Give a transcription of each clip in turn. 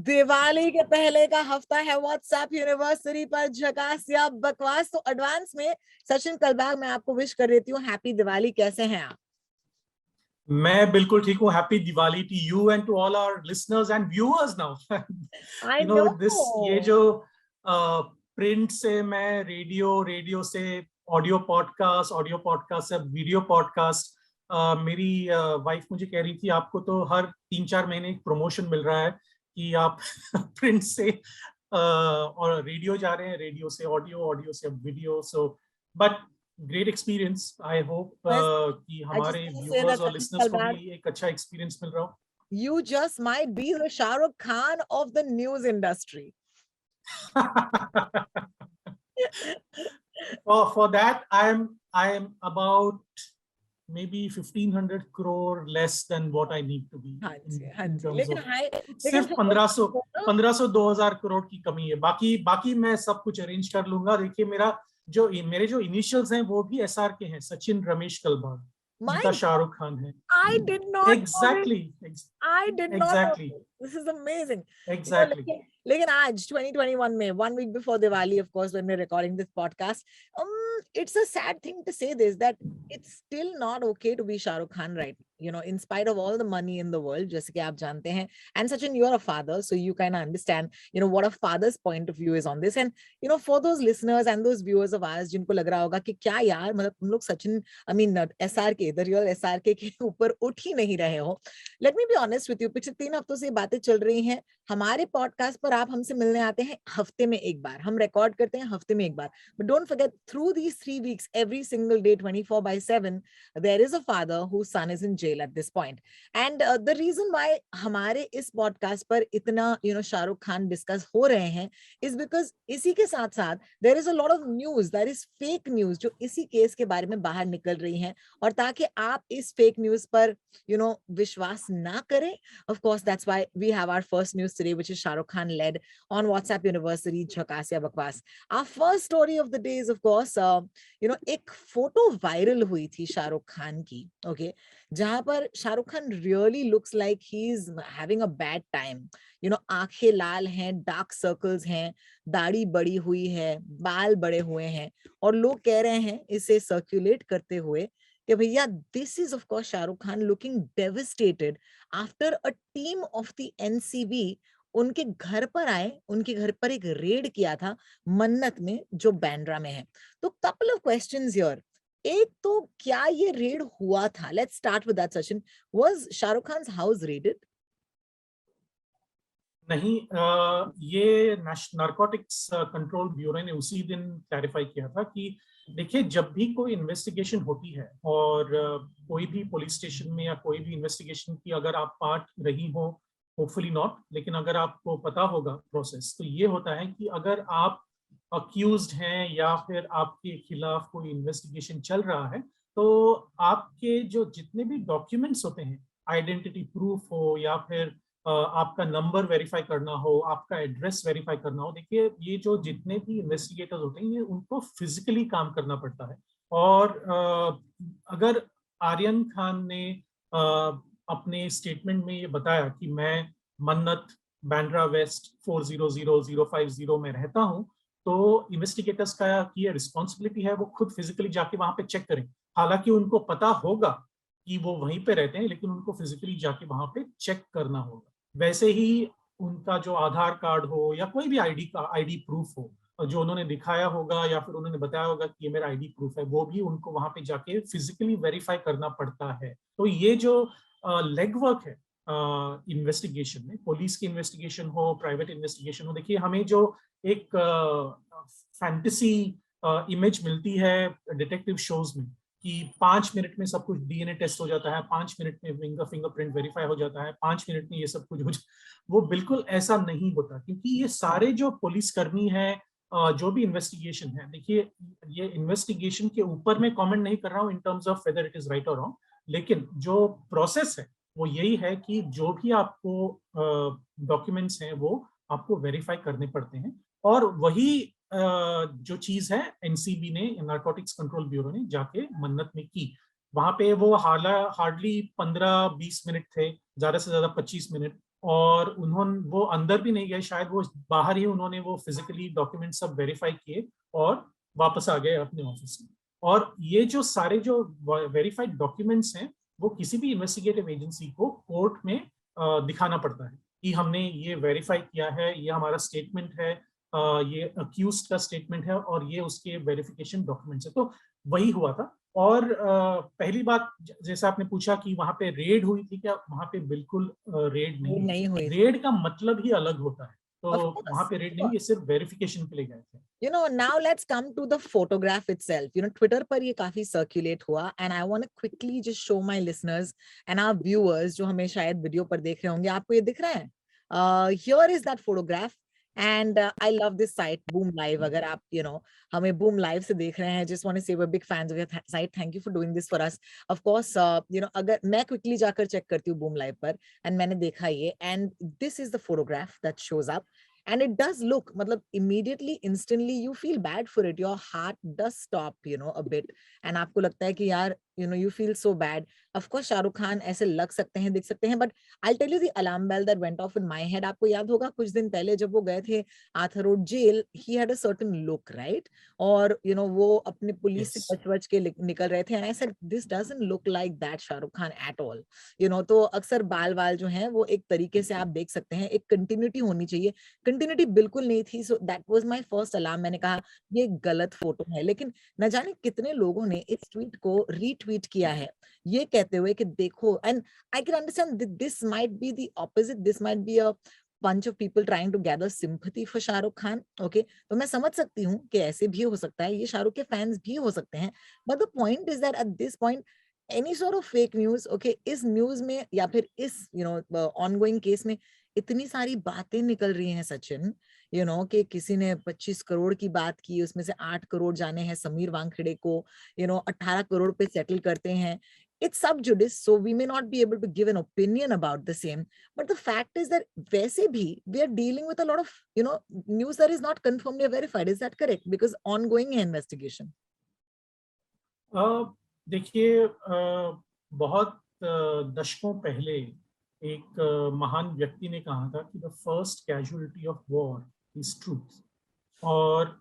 दिवाली के पहले का हफ्ता है व्हाट्सएप यूनिवर्सिटी पर झकास या बकवास। तो एडवांस में सचिन कलबाग मैं आपको विश कर देती हूँ हैप्पी दिवाली। कैसे हैं आप? मैं बिल्कुल ठीक हूँ। Happy Diwali to you and to all our listeners and viewers now. I you know no. This ये जो प्रिंट से मैं रेडियो से ऑडियो पॉडकास्ट से वीडियो पॉडकास्ट, मेरी वाइफ मुझे कह रही थी आपको तो हर 3-4 महीने एक प्रमोशन मिल रहा है कि आप प्रिंट से और रेडियो जा रहे हैं, रेडियो से ऑडियो से video. So but great experience. I hope कि I just हमारे want to say viewers that और Sachin लिसनर्स को भी Kalbag, एक अच्छा एक्सपीरियंस मिल रहा हो। you just might be the Shah Rukh Khan of the news industry. For that, I am about maybe 1,500 crore less than what I need to be हाँ जी, हाँ in ji. terms लेकिन of हाय, लेकिन सिर्फ समझ रहे हो ना? 2,000 करोड़ की कमी है। बाकी बाकी मैं सब कुछ अरेंज कर लूंगा। देखिए मेरे जो इनिशियल्स हैं वो भी SR के हैं, सचिन रमेश कलबाग। My गीता God, शाहरुख खान है। I did not know this. Exactly I did not know exactly this. This is amazing. Exactly लेकिन आज 2021 में 1 week before Diwali, of course, when we're recording this podcast, it's a sad thing to say this, that it's still not okay to be Shah Rukh Khan right now, in spite of all the money in the world, जैसे कि आप जानते हैं. And Sachin, you're a father, so you kind of understand, what a father's point of view is on this. And, for those listeners and those viewers of ours, जिनको लग रहा होगा कि क्या यार, मतलब तुम लोग Sachin, SRK, the real SRK के ऊपर उठ ही नहीं रहे हो. Let me be honest with you, पिछले 3 हफ्तों से ये बातें चल रही हैं. हमारे पॉडकास्ट पर आप हमसे मिलने आते हैं हफ्ते में एक बार, हम रिकॉर्ड करते हैं हफ्ते में एक बार. But don't forget, through these 3 weeks, every single day, 24/7, there is a father whose son is in jail at this point. And the reason why हमारे इस पॉडकास्ट पर इतना शाहरुख खान डिस्कस हो रहे हैं is because इसी के साथ साथ there is a lot of news, that is fake news, जो इसी केस के बारे में बाहर निकल रही हैं. और ताकि आप इस फेक न्यूज पर विश्वास ना करें, of course, that's why we have our first news today, which is Shah Rukh Khan led on WhatsApp University, झकास या बकवास. Our first story of the day is, of course, एक फोटो वायरल हुई थी शाहरुख खान की, okay, जहां पर Shahrukh Khan really looks like he's having a bad time. आंखें लाल हैं, डार्क सर्कल्स हैं, दाढ़ी बड़ी हुई है, बाल बड़े हुए हैं, और लोग कह रहे हैं इसे सर्कुलेट करते हुए कि भैया, this is of course Shahrukh Khan looking devastated after a team of the NCB उनके घर पर आए, उनके घर पर एक रेड किया था मन्नत में, जो बांद्रा में है. तो कपल ऑफ क्वेश्चंस हियर. एक तो क्या ये रेड हुआ था? Let's start with that. Sachin, was Shahrukh Khan's house raided? नहीं, ये नारकोटिक्स कंट्रोल ब्यूरो ने उसी दिन क्लैरिफाई किया था कि देखिए, जब भी कोई इन्वेस्टिगेशन होती है और कोई भी पुलिस स्टेशन में या कोई भी इन्वेस्टिगेशन की अगर आप पार्ट रही हो, होपफुली नॉट, लेकिन अगर आपको पता होगा प्रोसेस, तो ये होता है कि अगर आप अक्यूज्ड हैं या फिर आपके खिलाफ कोई इन्वेस्टिगेशन चल रहा है, तो आपके जो जितने भी डॉक्यूमेंट्स होते हैं, आइडेंटिटी प्रूफ हो या फिर आपका नंबर वेरीफाई करना हो, आपका एड्रेस वेरीफाई करना हो, देखिए ये जो जितने भी इन्वेस्टिगेटर्स होते हैं, ये उनको फिजिकली काम करना पड़ता है. और अगर आर्यन खान ने अपने स्टेटमेंट में ये बताया कि मैं मन्नत बांद्रा वेस्ट 400050 में रहता हूं, तो इन्वेस्टिगेटर्स का की रिस्पॉन्सिबिलिटी है वो खुद फिजिकली जाके वहां पे चेक करें. हालांकि उनको पता होगा कि वो वहीं पे रहते हैं, लेकिन उनको फिजिकली जाके वहां पे चेक करना होगा. वैसे ही उनका जो आधार कार्ड हो या कोई भी आईडी प्रूफ हो जो उन्होंने दिखाया होगा या फिर उन्होंने बताया होगा कि ये मेरा आईडी प्रूफ है, वो भी उनको वहां पे जाके फिजिकली वेरीफाई करना पड़ता है. तो ये जो लेग वर्क है इन्वेस्टिगेशन में, पुलिस की इन्वेस्टिगेशन हो, प्राइवेट इन्वेस्टिगेशन हो, देखिए हमें जो एक फैंटेसी इमेज मिलती है डिटेक्टिव शोज में कि 5 मिनट में सब कुछ डीएनए टेस्ट हो जाता है, 5 मिनट में फिंगरप्रिंट वेरीफाई हो जाता है, 5 मिनट में ये सब कुछ हो जाता है, वो बिल्कुल ऐसा नहीं होता. क्योंकि ये सारे जो पुलिसकर्मी हैं, जो भी इन्वेस्टिगेशन है, देखिए ये इन्वेस्टिगेशन के ऊपर मैं कमेंट नहीं कर रहा हूँ in terms of whether it is right और रॉन्ग, लेकिन जो प्रोसेस है वो यही है कि जो भी आपको डॉक्यूमेंट्स हैं वो आपको वेरीफाई करने पड़ते हैं. और वही जो चीज है एनसीबी ने, नारकोटिक्स कंट्रोल ब्यूरो ने जाके मन्नत में की. वहां पे वो हार्डली 15-20 मिनट थे, ज्यादा से ज्यादा 25 मिनट, और उन्होंने वो अंदर भी नहीं गए, शायद वो बाहर ही उन्होंने वो फिजिकली डॉक्यूमेंट सब वेरीफाई किए और वापस आ गए अपने ऑफिस में। और ये जो सारे जो वेरीफाइड डॉक्यूमेंट्स हैं वो किसी भी इन्वेस्टिगेटिव एजेंसी को कोर्ट में दिखाना पड़ता है कि हमने ये वेरीफाई किया है, ये हमारा स्टेटमेंट है, ये अक्यूज्ड का स्टेटमेंट है और ये उसके वेरिफिकेशन डॉक्यूमेंट्स है। तो वही हुआ था। और पहली बात, जैसा आपने पूछा कि वहां पे रेड हुई थी क्या, वहां पे बिल्कुल रेड वो नहीं हुई नहीं हुई थी। थी। रेड का मतलब ही अलग होता है, Of तो वहां course, पे of रेड नहीं, course. ये सिर्फ वेरिफिकेशन के लिए गए थे। Now let's come to the photograph itself. Twitter पर ये काफी circulate हुआ, and I want to quickly just show my listeners and our viewers जो हमें शायद वीडियो पर देख रहे होंगे, आपको ये दिख रहा है? Here is that photograph, and I love this site Boom Live. अगर आप हमें Boom Live से देख रहे हैं, just want to say we're big fans of your site. Thank you for doing this for us. Of course, अगर मैं quickly जाकर check करती हूँ Boom Live पर, and मैंने देखा ये, and this is the photograph that shows up. And it does look, matlab, immediately, instantly, you feel bad for it. Your heart does stop, a bit. And आपको लगता है कि यार, you feel so bad. Of course, Shah Rukh Khan ऐसे लग सकते हैं, दिख सकते हैं, but I'll tell you the alarm bell that went off in my head. आपको याद होगा कुछ दिन पहले जब वो गए थे Arthur Road jail, he had a certain look, right? और वो अपने पुलिस से Yes. बच के निकल रहे थे, and I said this doesn't look like that Shah Rukh Khan at all. तो अक्सर बाल वाल जो हैं वो एक तरीके से आप देख सकते हैं, एक कंटिन्यूटी होनी चाहिए, कंटिन्यूटी बिल्कुल नहीं थी। So that was my first alarm. मैंने कहा ये गलत फोटो है, लेकिन न जाने कितने लोगों ने इस ट्वीट को रीट्वीट किया है ये कहते हुए कि देखो, and I can understand this might be the opposite, this might be a bunch of people trying to gather sympathy for Shahrukh Khan, okay, तो मैं समझ सकती हूँ कि ऐसे भी हो सकता है, ये शाहरुख के फैंस भी हो सकते हैं, but the point is that at this point any sort of fake news, okay, इस न्यूज में या फिर इस ऑनगोइंग केस में इतनी सारी बातें निकल रही हैं सचिन, कि किसी ने 25 करोड़ की बात की, उसमें से 8 करोड़ जाने हैं समीर वानखेड़े को, 18 करोड़ पे सेटल करते हैं। It's sub judice, so we may not be able to give an opinion about the same. But the fact is that वैसे भी we are dealing with a lot of news that is not confirmed or verified. Is that correct? Because ongoing है investigation. देखिए, बहुत दशकों पहले एक महान व्यक्ति ने कहा था कि the first casualty of war is truth. और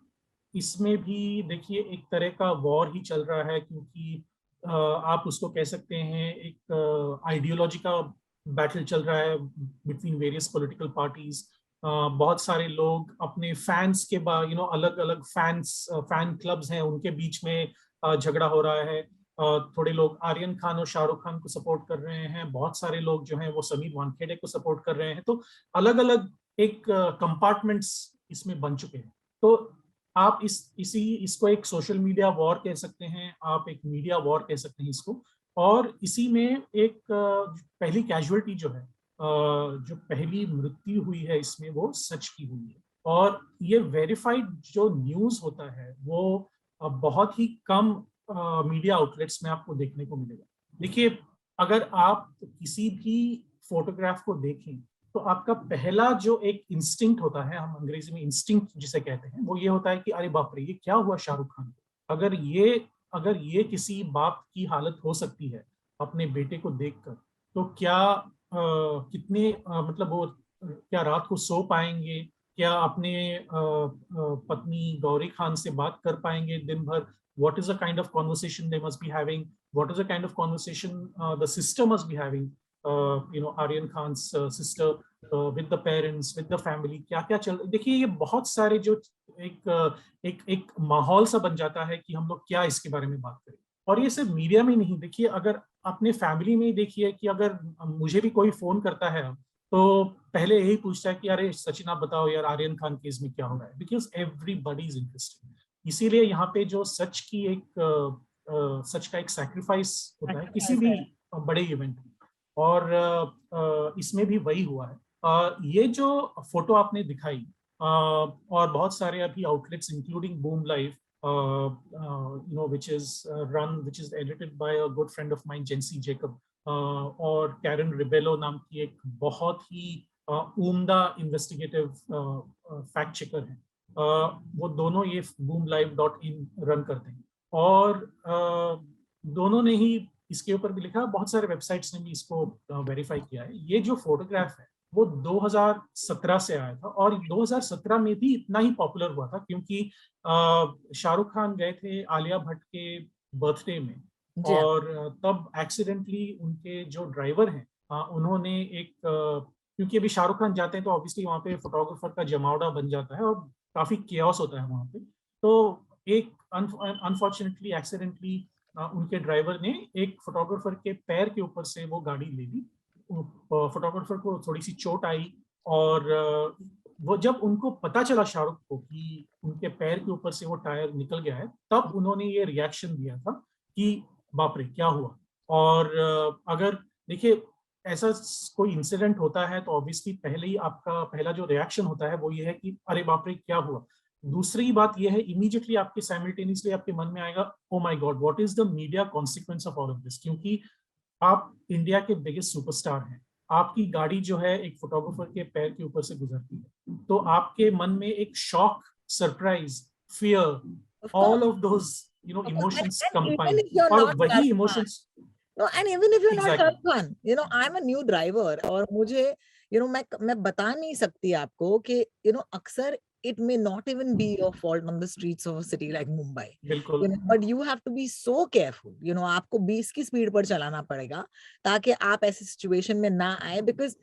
इसमें भी देखिए एक तरह का वॉर ही चल रहा है, क्योंकि आप उसको कह सकते हैं एक आइडियोलॉजी का बैटल चल रहा है बिटवीन वेरियस पॉलिटिकल पार्टीज। बहुत सारे लोग अपने फैंस के बाद अलग अलग फैन क्लब्स हैं, उनके बीच में झगड़ा हो रहा है। थोड़े लोग आर्यन खान और शाहरुख खान को सपोर्ट कर रहे हैं, बहुत सारे लोग जो हैं वो समीर वानखेड़े को सपोर्ट कर रहे हैं। तो अलग अलग एक कंपार्टमेंट्स इसमें बन चुके हैं। तो आप इसको एक सोशल मीडिया वॉर कह सकते हैं, आप एक मीडिया वॉर कह सकते हैं इसको। और इसी में एक पहली कैजुअलिटी जो है, जो पहली मृत्यु हुई है इसमें, वो सच की हुई है। और ये वेरीफाइड जो न्यूज होता है वो बहुत ही कम मीडिया आउटलेट्स में आपको देखने को मिलेगा। देखिए, अगर आप किसी भी फोटोग्राफ को देखें तो आपका पहला जो एक इंस्टिंक्ट होता है, हम अंग्रेजी में इंस्टिंक्ट जिसे कहते हैं, वो ये होता है कि अरे बाप रे, ये क्या हुआ शाहरुख खान को। अगर ये किसी बाप की हालत हो सकती है अपने बेटे को देखकर, तो क्या कितने मतलब वो क्या रात को सो पाएंगे, क्या अपने पत्नी गौरी खान से बात कर पाएंगे दिन भर? What is the kind of conversation they must be having? What is the kind of conversation the sister must be having? Aryan Khan's sister with the parents, with the family, क्या क्या चल। देखिए, ये बहुत सारे जो एक माहौल सा बन जाता है कि हम लोग क्या इसके बारे में बात करें। और ये सिर्फ मीडिया में नहीं, देखिए अगर अपने फैमिली में ही देखिए कि अगर मुझे भी कोई फोन करता है तो पहले यही पूछता है कि अरे सचिन आप बताओ यार, आर्यन खान केस में क्या हो रहा है, बिकॉज एवरीबडी इज इंटरेस्टेड। इसीलिए यहाँ पे जो सच का एक सैक्रिफाइस होता है किसी भी बड़े इवेंट में, और इसमें भी वही हुआ है। ये जो फोटो आपने दिखाई, और बहुत सारे अभी outlets including boom live, which is edited by a good friend of mine, जेंसी Jacob, और कैरन रिबेलो नाम की एक बहुत ही उम्दा इन्वेस्टिगेटिव फैक्ट चेकर है। वो दोनों ये boomlive.in रन करते हैं, और दोनों ने ही इसके ऊपर भी लिखा, बहुत सारे वेबसाइट्स ने भी इसको वेरीफाई किया है। ये जो फोटोग्राफ है वो 2017 से आया था, और 2017 में भी इतना ही पॉपुलर हुआ था क्योंकि शाहरुख खान गए थे आलिया भट्ट के बर्थडे में, जी हाँ। और तब एक्सीडेंटली उनके जो ड्राइवर हैं, उन्होंने एक क्योंकि अभी शाहरुख खान जाते हैं तो ऑब्वियसली वहाँ पे फोटोग्राफर का जमावड़ा बन जाता है और काफी केओस होता है वहाँ पे। तो एक अनफॉर्चुनेटली एक्सीडेंटली उनके ड्राइवर ने एक फोटोग्राफर के पैर के ऊपर से वो गाड़ी ले ली। फोटोग्राफर को थोड़ी सी चोट आई, और वो जब उनको पता चला शाहरुख को कि उनके पैर के ऊपर से वो टायर निकल गया है, तब उन्होंने ये रिएक्शन दिया था कि बाप रे क्या हुआ। और अगर देखिए ऐसा कोई इंसिडेंट होता है तो ऑब्वियसली पहले ही आपका पहला जो रिएक्शन होता है वो ये है कि अरे बाप रे क्या हुआ। दूसरी बात यह है, इमीडिएटली आपके साइमल्टेनियसली आपके मन में आएगा, oh my God what is the media consequence of all of this, क्योंकि आप इंडिया के बिगेस्ट सुपरस्टार हैं, आपकी गाड़ी जो है एक फोटोग्राफर के पैर के ऊपर से गुजरती है, तो आपके मन में एक shock, surprise, fear, Of all course, of those of course. Emotions And even combine, if you're और not वही Shahrukh Khan, emotions no, and even if you're not exactly Shahrukh Khan, I'm a new driver और मुझे, मैं बता नहीं सकती आपको कि, अक्सर it may not even be your fault on the streets of a city like Mumbai. बिल्कुल But you have to be so careful. आपको 20 की स्पीड पर चलाना पड़ेगा ताकि आप ऐसे सिचुएशन में ना आए, बिकॉज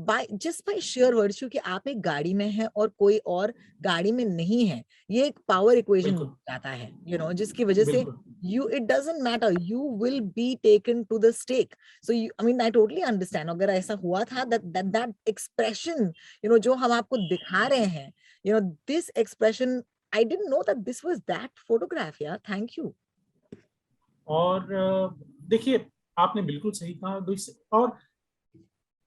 by sheer virtue कि आप एक गाड़ी में हैं और कोई और गाड़ी में नहीं है, ये एक पावर इक्वेशन बिल्कुल जाता है, जिसकी वजह से बिल्कुल it doesn't matter, you will be taken to the stake. So I mean, I totally understand. अगर ऐसा हुआ था, that expression, जो हम आपको दिखा रहे हैं, this expression, I didn't know that this was that photograph. Yeah, thank you. और देखिए आपने बिल्कुल सही कहा। और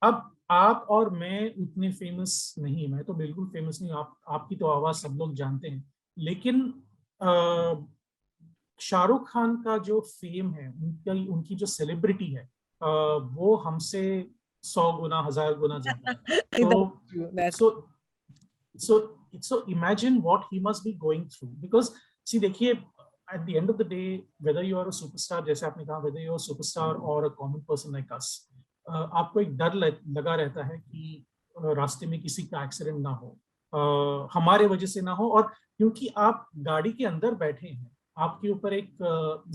अब आप और मैं उतने फेमस नहीं, मैं तो बिल्कुल फेमस नहीं, आपकी तो आवाज सब लोग जानते हैं, लेकिन शाहरुख खान का जो फेम है, उनकी उनकी जो सेलिब्रिटी है, वो हमसे 100 गुना 1000 गुना ज्यादा है। तो That's true. That's so so so imagine what he must be going through, because see देखिए at the end of the day, whether you are a superstar, जैसे आपने कहा, whether you are a superstar or a common person like us, आपको एक डर लगा रहता है कि रास्ते में किसी का एक्सीडेंट ना हो, हमारे वजह से ना हो। और क्योंकि आप गाड़ी के अंदर बैठे हैं, आपके ऊपर एक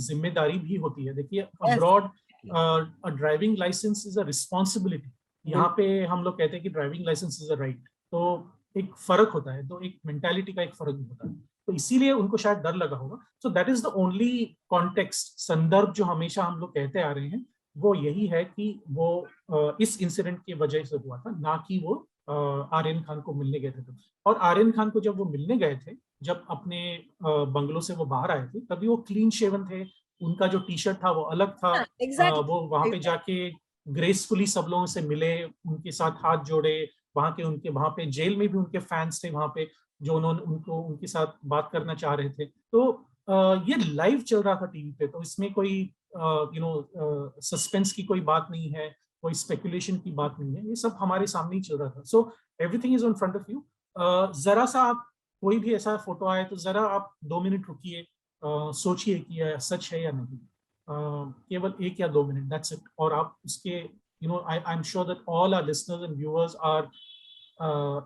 जिम्मेदारी भी होती है। देखिए yes. Abroad driving licence is a responsibility, यहाँ पे हम लोग कहते हैं कि driving licence is a right, तो एक फर्क होता है, तो एक मेंटालिटी का एक फर्क भी होता है, तो इसीलिए उनको शायद डर लगा होगा। So that is the only context, संदर्भ जो हमेशा हम लोग कहते आ रहे हैं, वो यही है कि वो इस इंसिडेंट की वजह से हुआ था, ना कि वो आर्यन खान को मिलने गए थे। तो और आर्यन खान को जब वो मिलने गए थे, जब अपने बंगलो से वो बाहर आए थे, तभी वो क्लीन शेवन थे, उनका जो टी शर्ट था वो अलग था। Yeah, exactly. वो वहां पे जाके ग्रेसफुली सब लोगों से मिले, उनके साथ हाथ जोड़े, वहां पे जेल में भी उनके फैंस थे वहां पे, जो उन्होंने उनको उनके साथ बात करना चाह रहे थे। तो ये लाइव चल रहा था टीवी पे, तो इसमें कोई सस्पेंस की कोई बात नहीं है, कोई स्पेकुलेशन की बात नहीं है, ये सब हमारे सामने ही चल रहा था। So everything is on front of you. जरा सा आप कोई भी ऐसा फोटो आए तो जरा आप 2 मिनट रुकिए, सोचिए कि यह सच है या नहीं, केवल 1 या 2 मिनट, दैट्स इट। और आप उसके I'm sure that all our listeners and viewers are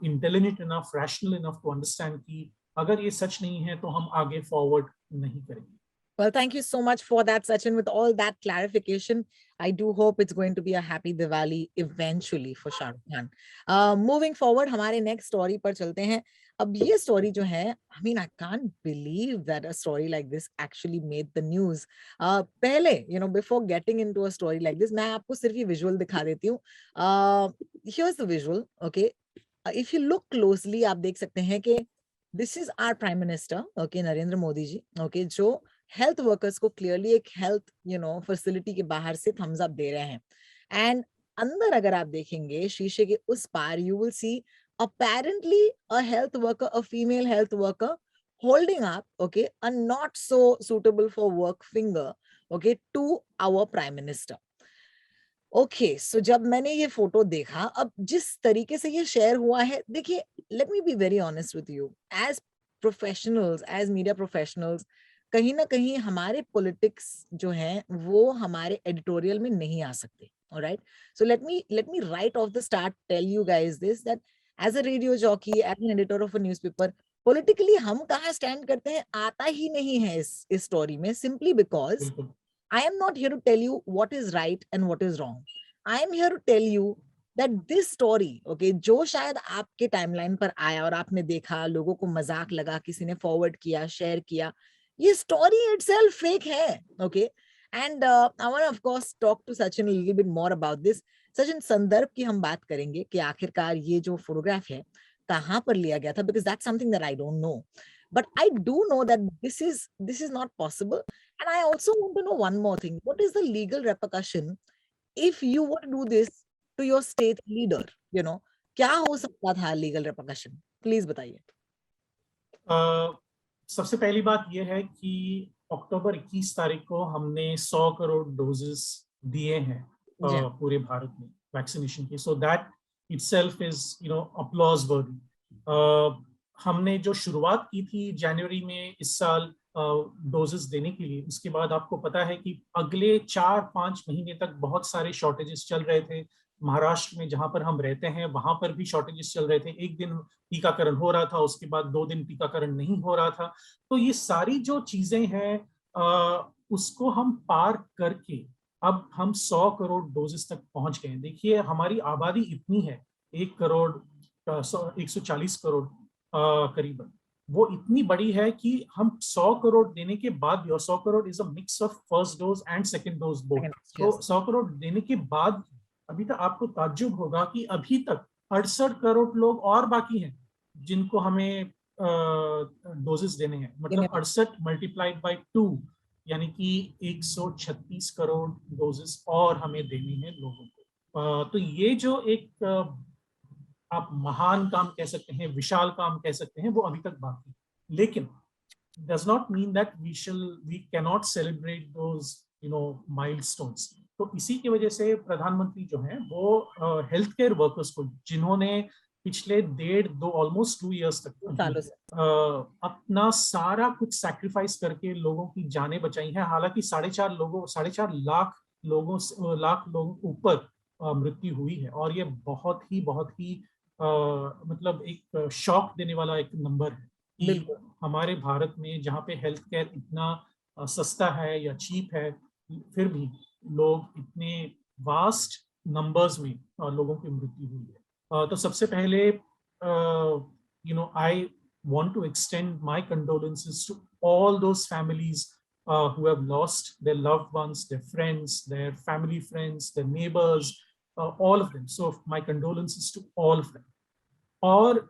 intelligent enough, rational enough to understand कि अगर ये सच नहीं है तो हम आगे फॉरवर्ड नहीं करेंगे। Well, thank you so much for that, Sachin. With all that clarification, I do hope it's going to be a happy Diwali eventually for Shah Rukh Khan. Moving forward, हमारे next story पर चलते हैं। अब ये story जो है, I mean, I can't believe that a story like this actually made the news. पहले, before getting into a story like this, मैं आपको सिर्फ ये visual दिखा देती हूँ. Here's the visual, okay? If you look closely, आप देख सकते हैं कि this is our Prime Minister, okay, Narendra Modi ji, okay, जो हेल्थ वर्कर्स को क्लियरली एक हेल्थ फैसिलिटी के बाहर से थम्स अप दे रहे हैं। एंड अंदर अगर आप देखेंगे शीशे के उस पार, you will see apparently a health worker, a female health worker, holding up, okay, a not so suitable for work finger, okay, to our Prime Minister. Okay, so जब मैंने ये फोटो देखा, अब जिस तरीके से ये शेयर हुआ है, देखिए, let me be very honest with you, as professionals, as media professionals, कहीं ना कहीं हमारे पॉलिटिक्स जो हैं वो हमारे एडिटोरियल में नहीं आ सकते, All right. So let me right off the start tell you guys this, that as a radio jockey, as an editor of a newspaper, politically हम कहाँ stand करते हैं आता ही नहीं है इस story में, simply because बिल्कुल I am not here to tell you what is right and what is wrong. I am here to tell you that this story, okay, जो शायद आपके टाइमलाइन पर आया और आपने देखा, लोगों को मजाक लगा, किसी ने फॉरवर्ड किया, शेयर किया, ये स्टोरी इटसेल्फ फेक है, okay? And I want to of course talk to Sachin a little bit more about this. Sachin, संदर्भ की हम बात करेंगे कि आखिरकार ये जो फोटोग्राफ है कहाँ पर लिया गया था, because that's something that I don't know. But I do know that this is not possible. And I also want to know one more thing. What is the legal repercussion if you were to do this to your state leader? You know, क्या हो सकता था legal repercussion? Please बताइए. सबसे पहली बात यह है कि अक्टूबर 21 तारीख को हमने 100 करोड़ डोजेस दिए हैं पूरे भारत में वैक्सीनेशन के. So that itself is applause वर्दी. हमने जो शुरुआत की थी जनवरी में इस साल डोजेस देने के लिए, उसके बाद आपको पता है कि अगले 4-5 महीने तक बहुत सारे शॉर्टेजेस चल रहे थे. महाराष्ट्र में जहां पर हम रहते हैं वहां पर भी शॉर्टेजेस चल रहे थे. एक दिन टीकाकरण हो रहा था, उसके बाद 2 दिन टीकाकरण नहीं हो रहा था. तो ये सारी जो चीजें हैं उसको हम पार करके अब हम 100 करोड़ डोजेस तक पहुंच गए. देखिए हमारी आबादी इतनी है, 1 करोड़ 140 करोड़ करीबन, वो इतनी बड़ी है कि हम 100 करोड़ देने के बाद भी, और 100 crore is a mix of first dose and second dose both. तो 100 करोड़ देने के बाद अभी तक आपको ताज्जुब होगा कि अभी तक 68 करोड़ लोग और बाकी हैं जिनको हमें डोजेस देने हैं. मतलब 68 मल्टीप्लाइड बाय 2 यानी कि 136 करोड़ डोजेस और हमें देने हैं लोगों को. तो ये जो एक आप महान काम कह सकते हैं, विशाल काम कह सकते हैं, वो अभी तक बाकी है. लेकिन does not mean that we cannot celebrate those milestones. तो इसी की वजह से प्रधानमंत्री जो हैं वो हेल्थ केयर वर्कर्स को, जिन्होंने पिछले 1.5-2 ऑलमोस्ट 2 इयर्स तक अपना सारा कुछ सैक्रिफाइस करके लोगों की जानें बचाई हैं. हालांकि 4.5 लाख लोगों के ऊपर मृत्यु हुई है, और ये बहुत ही मतलब एक शॉक देने वाला एक नंबर है कि हमारे भारत में जहाँ पे हेल्थ केयर इतना सस्ता है या चीप है, फिर भी लोग इतने वास्ट नंबर्स में लोगों की मृत्यु हुई है. तो सबसे पहले I want to extend my condolences to all those families who have lost their loved ones, their friends, their family friends, their neighbors, all of them. So my condolences to all of them. Or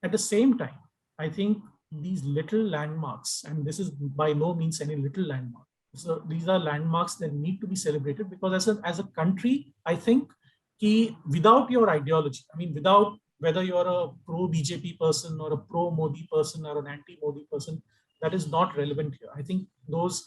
at the same time, I think these little landmarks, and this is by no means any little landmark. So these are landmarks that need to be celebrated, because as a country, I think कि without your ideology, I mean, without whether you're a pro BJP person or a pro Modi person or an anti Modi person, that is not relevant here. I think those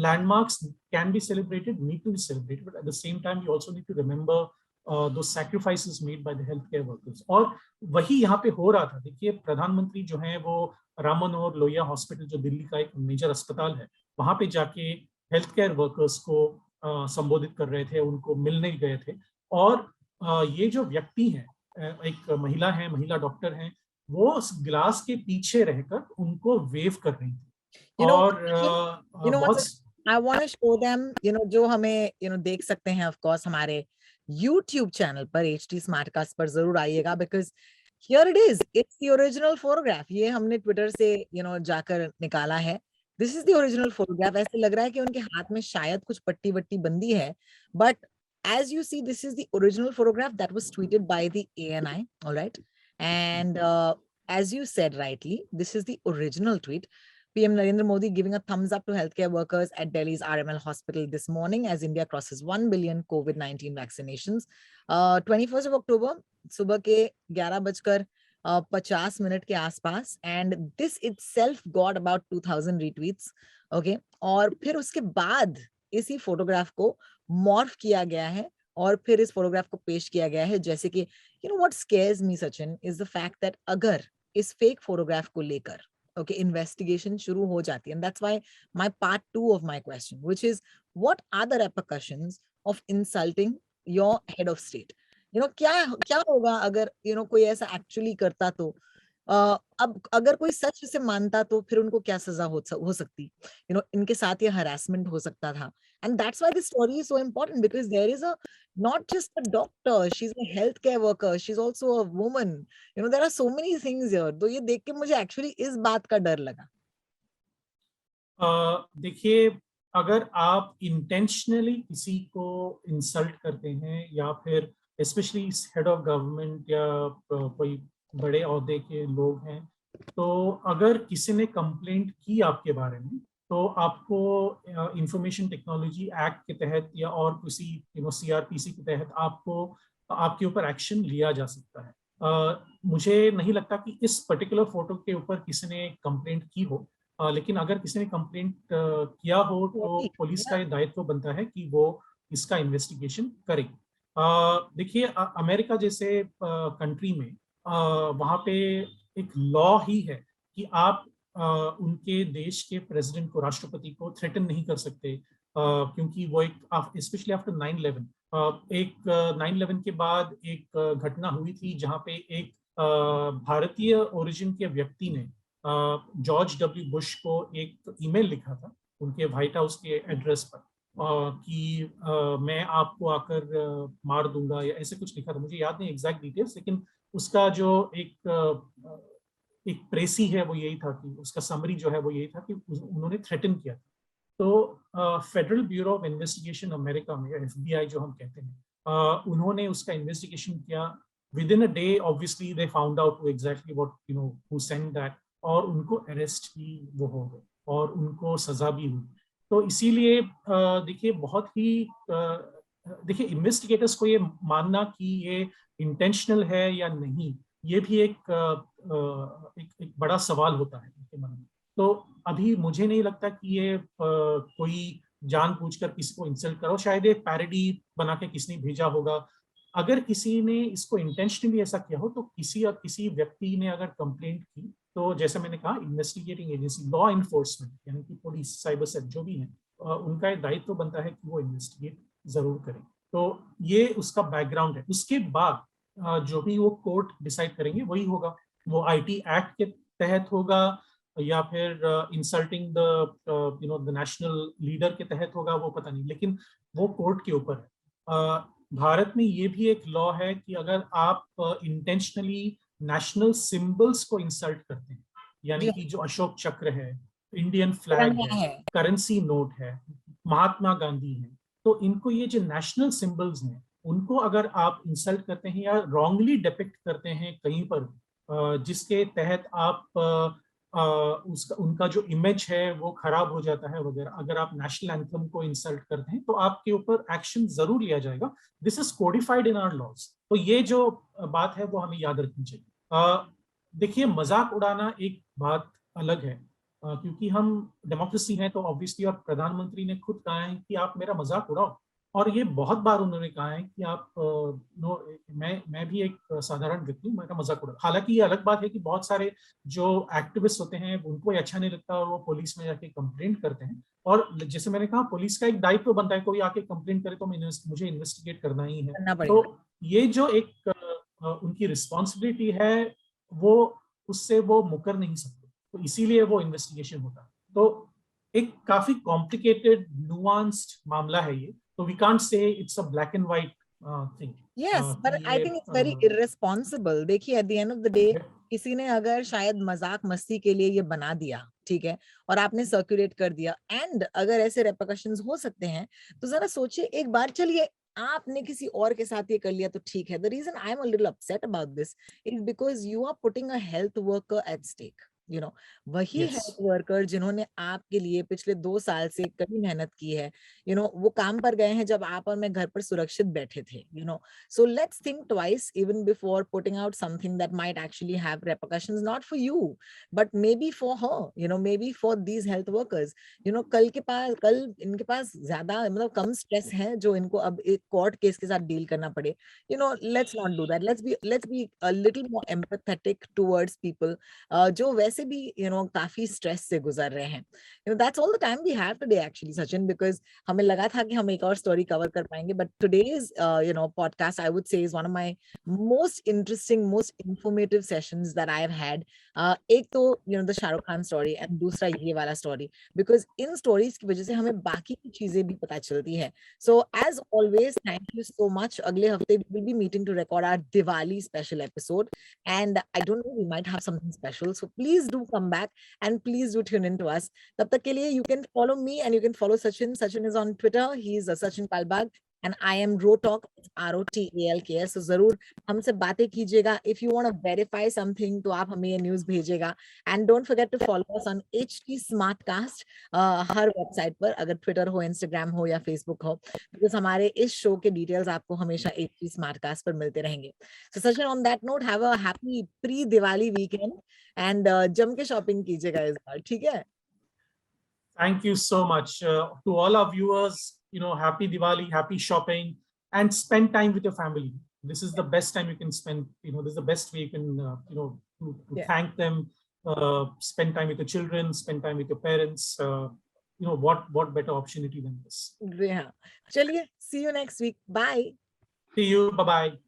landmarks can be celebrated, need to be celebrated, but at the same time, you also need to remember those sacrifices made by the healthcare workers. और वही यहाँ पे हो रहा था. देखिए प्रधानमंत्री जो हैं वो राम मनोहर लोहिया हॉस्पिटल, जो दिल्ली का एक मेजर अस्पताल है, वहां पे जाके हेल्थ केयर वर्कर्स को संबोधित कर रहे थे, उनको मिलने गए थे. और ये जो व्यक्ति हैं, एक महिला डॉक्टर हैं, वो उस गिलास के पीछे रहकर उनको वेव कर रही थी. और I want to show them, जो हमें देख सकते हैं, of course हमारे YouTube चैनल पर HT Smartcast पर जरूर आइएगा, because here it is, it's the original photograph. ये हमने ट्विटर से जाकर निकाला है. This is the original photograph. ऐसे लग रहा है कि उनके हाथ में शायद कुछ पट्टी वट्टी बंदी है, but as you see, this is the original photograph that was tweeted by the ANI. All right, and as you said rightly, this is the original tweet. PM Narendra Modi giving a thumbs up to healthcare workers at Delhi's RML hospital this morning as India crosses 1 billion COVID-19 vaccinations. 21st of October, सुबह के 11:50 के आसपास, and this itself got about 2000 retweets. Okay, और फिर उसके बाद इसी photograph को मॉर्फ किया गया है और फिर इस फोटोग्राफ को पेश किया गया है, जैसे कि what scares me, Sachin, is the fact that अगर इस फेक फोटोग्राफ को लेकर investigation शुरू हो जाती है, and that's why my part 2 of my question, which is what are the repercussions of insulting your head of state, क्या क्या होगा अगर कोई ऐसा एक्चुअली करता तो अब अगर कोई सच से मानता तो फिर उनको क्या सजा हो सकती, इनके साथ ये हरासमेंट हो सकता था। And that's why this story is so important, because there is a not just a doctor, she is a health care worker, she is also a woman, there are so many things here. तो ये देख के मुझे actually इस बात का डर लगा। देखिए, अगर आप इंटेंशनली किसी को इंसल्ट करते हैं या फिर स्पेशली हेड ऑफ गवर्नमेंट या कोई बड़े ओहदे के लोग हैं, तो अगर किसी ने कंप्लेंट की आपके बारे में, तो आपको इंफॉर्मेशन टेक्नोलॉजी एक्ट के तहत या और किसी सीआरपीसी के तहत आपको आपके ऊपर एक्शन लिया जा सकता है। मुझे नहीं लगता कि इस पर्टिकुलर फोटो के ऊपर किसी ने कंप्लेंट की हो, लेकिन अगर किसी ने कंप्लेंट किया हो तो पुलिस का ये दायित्व बनता है कि वो इसका इन्वेस्टिगेशन करे। देखिए, अमेरिका जैसे कंट्री में वहाँ पे एक लॉ ही है कि आप उनके देश के प्रेसिडेंट को, राष्ट्रपति को थ्रेटन नहीं कर सकते, क्योंकि वो एक स्पेशली आफ्टर 9/11, एक 9/11 के बाद एक घटना हुई थी जहाँ पे एक भारतीय ओरिजिन के व्यक्ति ने जॉर्ज डब्ल्यू बुश को एक ईमेल लिखा था उनके व्हाइट हाउस के एड्रेस पर, कि मैं आपको आकर मार दूंगा या ऐसे कुछ लिखा था। मुझे याद नहीं एग्जैक्ट डिटेल्स, लेकिन उसका जो एक प्रेसी है वो यही था कि उसका समरी जो है वो यही था कि उन्होंने थ्रेटन किया था। तो federal bureau of investigation America में, एफबीआई जो हम कहते हैं, उन्होंने उसका इन्वेस्टिगेशन किया। With in a day obviously they found out exactly what who send that, और उनको अरेस्ट भी वो हो गए और उनको सजा भी हुई। तो इसीलिए देखिए, बहुत ही देखिए, इन्वेस्टिगेटर्स को ये मानना कि ये इंटेंशनल है या नहीं, ये भी एक बड़ा सवाल होता है उनके मन में। तो अभी मुझे नहीं लगता कि ये कोई जानबूझकर किसी को इंसल्ट करो, शायद एक पैरोडी बना के किसी ने भेजा होगा। अगर किसी ने इसको इंटेंशनली ऐसा किया हो, तो किसी व्यक्ति ने अगर कंप्लेंट की, तो जैसे मैंने कहा, इन्वेस्टिगेटिंग एजेंसी, लॉ इन्फोर्समेंट यानी कि पुलिस, साइबर सेल जो भी है, उनका एक दायित्व बनता है कि वो इन्वेस्टिगेट जरूर करें। तो ये उसका बैकग्राउंड है। उसके बाद जो भी वो कोर्ट डिसाइड करेंगे वही होगा। वो आईटी एक्ट के तहत होगा या फिर इंसल्टिंग द नेशनल लीडर के तहत होगा, वो पता नहीं, लेकिन वो कोर्ट के ऊपर है। भारत में ये भी एक लॉ है कि अगर आप इंटेंशनली नेशनल सिंबल्स को इंसल्ट करते हैं, यानी जी कि जो अशोक चक्र है, इंडियन फ्लैग तिरंगा है, है। करेंसी नोट है, महात्मा गांधी है, तो इनको, ये जो नेशनल सिंबल्स हैं, उनको अगर आप इंसल्ट करते हैं या रॉन्गली डिपिक्ट करते हैं कहीं पर, जिसके तहत आप उसका उनका जो इमेज है वो खराब हो जाता है वगैरह, अगर आप नेशनल एंथम को इंसल्ट करते हैं तो आपके ऊपर एक्शन जरूर लिया जाएगा। This is codified in our laws. तो ये जो बात है वो हमें याद रखनी चाहिए। देखिए, मजाक उड़ाना एक बात अलग है, क्योंकि हम डेमोक्रेसी हैं, तो ऑब्वियसली, और प्रधानमंत्री ने खुद कहा है कि आप मेरा मजाक उड़ाओ, और ये बहुत बार उन्होंने कहा है कि आप मैं भी एक साधारण व्यक्ति हूँ, मेरा मजाक उड़ा। हालांकि ये अलग बात है कि बहुत सारे जो एक्टिविस्ट होते हैं उनको ये अच्छा नहीं लगता और वो पुलिस में जाके कंप्लेंट करते हैं, और जैसे मैंने कहा, पुलिस का एक दायित्व बनता है, कोई आके कंप्लेंट करे तो मुझे इन्वेस्टिगेट करना ही है। करना तो पड़ेगा। ये जो एक उनकी रिस्पॉन्सिबिलिटी है, वो उससे वो मुकर नहीं सकते, तो इसीलिए वो इन्वेस्टिगेशन होता है। तो एक काफी कॉम्प्लिकेटेड नुआंस्ड मामला है ये, तो we can't say it's a black and white thing yes, but कि आई ये थिंक इट्स वेरी इररिस्पॉन्सिबल। देखिए, at the end of the day किसी ने अगर शायद मजाक मस्ती के लिए ये बना दिया, ठीक है, और आपने सर्कुलेट कर दिया, एंड अगर ऐसे रेपरकशंस हो सकते हैं, तो जरा सोचिए एक बार। चलिए, आपने किसी और के साथ ये कर लिया तो ठीक है। The reason I am a little upset about this is because you are putting a health worker at stake. वही यस, हेल्थ वर्कर जिन्होंने आपके लिए पिछले 2 साल से कड़ी मेहनत की है, वो काम पर गए हैं जब आप और मैं घर पर सुरक्षित बैठे थे। So let's think twice even before putting out something that might actually have repercussions, not for you, but maybe for her, maybe for these health workers. कल इनके पास ज्यादा मतलब कम स्ट्रेस है जो इनको अब एक कोर्ट केस के साथ डील करना पड़े। Let's not do that. Let's be a little more empathetic towards people, जो वैसे वैसे भी काफी स्ट्रेस से गुजर रहे हैं. That's all the time we have today actually, Sachin, because हमें लगा था कि हम एक और स्टोरी कवर कर पाएंगे, but today's podcast I would say is one of my most interesting, most informative sessions that I have had. एक तो the Shahrukh Khan story and दूसरा ये वाला story, because इन stories की वजह से हमें बाकी की चीजें भी पता चलती है. So as always, thank you so much. अगले हफ्ते we will be meeting to record our Diwali special episode, and I don't know, we might have something special. So please do come back and please do tune in to us. तब तक के लिए you can follow me and you can follow Sachin. Sachin is on Twitter. He is Sachin Kalbag. And I am Rotalk, ROTALKS. So जरूर हमसे बातें कीजिएगा. If you want to verify something, तो आप हमें ये news भेजिएगा. And don't forget to follow us on HT Smartcast. Her website पर, अगर ट्विटर हो, इंस्टाग्राम हो या फेसबुक हो, बिकॉज हमारे इस शो के डिटेल्स आपको हमेशा HT Smartcast पर मिलते रहेंगे. So Sachin, on that note, have a happy pre-Diwali weekend and जम के शॉपिंग कीजिएगा इस बार, ठीक है? Thank you so much to all our viewers. Happy Diwali, happy shopping, and spend time with your family. This is the best time you can spend. This is the best way you can, to thank them. Spend time with your children. Spend time with your parents. What better opportunity than this? Yeah. चलिए, see you next week. Bye. See you. Bye bye.